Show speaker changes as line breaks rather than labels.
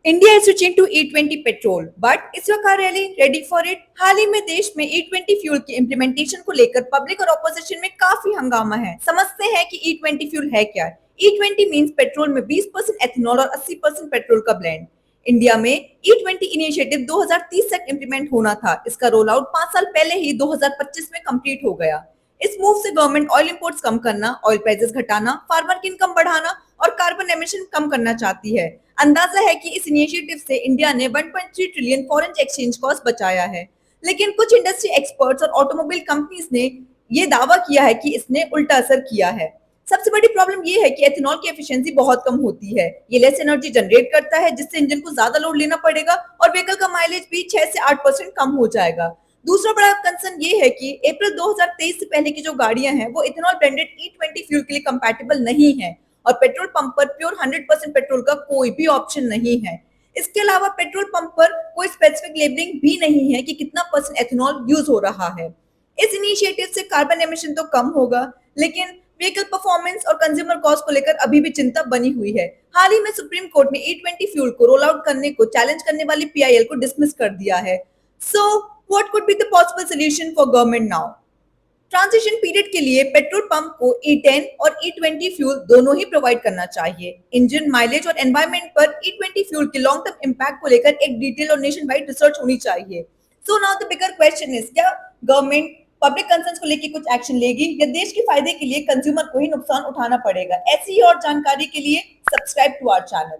India is switching to E20 petrol, but इस वक्त are really ready for it. हाल ही में देश में E20 फ्यूल की इम्प्लीमेंटेशन को लेकर पब्लिक और ऑपोजिशन में काफी हंगामा है। समझते हैं कि E20 फ्यूल है क्या। E20 मींस पेट्रोल में 20% एथेनॉल और 80% पेट्रोल का ब्लेंड। इंडिया में E20 इनिशिएटिव 2030 तक इम्प्लीमेंट होना था। इसका रोल आउट 5 साल पहले ही 2025 में कंप्लीट हो गया। इस मूव से गवर्नमेंट ऑयल इंपोर्ट्स कम करना, ऑयल प्राइसेस घटाना, फार्मर की इनकम बढ़ाना और कार्बन एमिशन कम करना चाहती है। अंदाजा है कि इस इनिशिएटिव से इंडिया ने 1.3 ट्रिलियन फॉरेन एक्सचेंज कॉस्ट बचाया है। लेकिन कुछ इंडस्ट्री एक्सपर्ट्स और ऑटोमोबाइल कंपनीज ने ये दावा किया है कि इसने उल्टा असर किया है। सबसे बड़ी प्रॉब्लम ये है कि एथेनॉल की एफिशिएंसी बहुत कम होती है। ये लेस एनर्जी जनरेट करता है, जिससे इंजन को ज्यादा लोड लेना पड़ेगा और व्हीकल का माइलेज भी 6 से 8% कम हो जाएगा। दूसरा बड़ा कंसर्न ये है कि अप्रैल 2023 से पहले की जो गाड़ियां हैं वो इथेनॉल ब्लेंडेड E20 फ्यूल के लिए कंपैटिबल नहीं है और पेट्रोल पंप पर प्योर 100% पेट्रोल का कोई भी ऑप्शन नहीं है। इसके अलावा पेट्रोल पंप पर कोई स्पेसिफिक लेबलिंग भी नहीं है कि कितना परसेंट एथेनॉल यूज हो रहा है। इस इनिशिएटिव से कार्बन एमिशन तो कम होगा, लेकिन व्हीकल परफॉर्मेंस और कंज्यूमर कॉस्ट को लेकर अभी भी चिंता बनी हुई है। हाल ही में सुप्रीम कोर्ट ने E20 फ्यूल को रोल आउट करने को चैलेंज करने वाली PIL को डिसमिस कर दिया है। So what could be the possible solution for government now? Transition period के लिए पेट्रोल पंप को E10 और E20 फ्यूल दोनों ही प्रोवाइड करना चाहिए। इंजन माइलेज और एनवायरमेंट पर E20 फ्यूल के लॉन्ग टर्म इम्पैक्ट को लेकर एक डिटेल और नेशन वाइड रिसर्च होनी चाहिए। So now the bigger question is, क्या गवर्नमेंट पब्लिक कंसर्न्स को लेकर कुछ एक्शन लेगी या देश के फायदे के लिए कंज्यूमर को ही नुकसान उठाना पड़ेगा? ऐसी ही और जानकारी के लिए सब्सक्राइब टू आवर चैनल।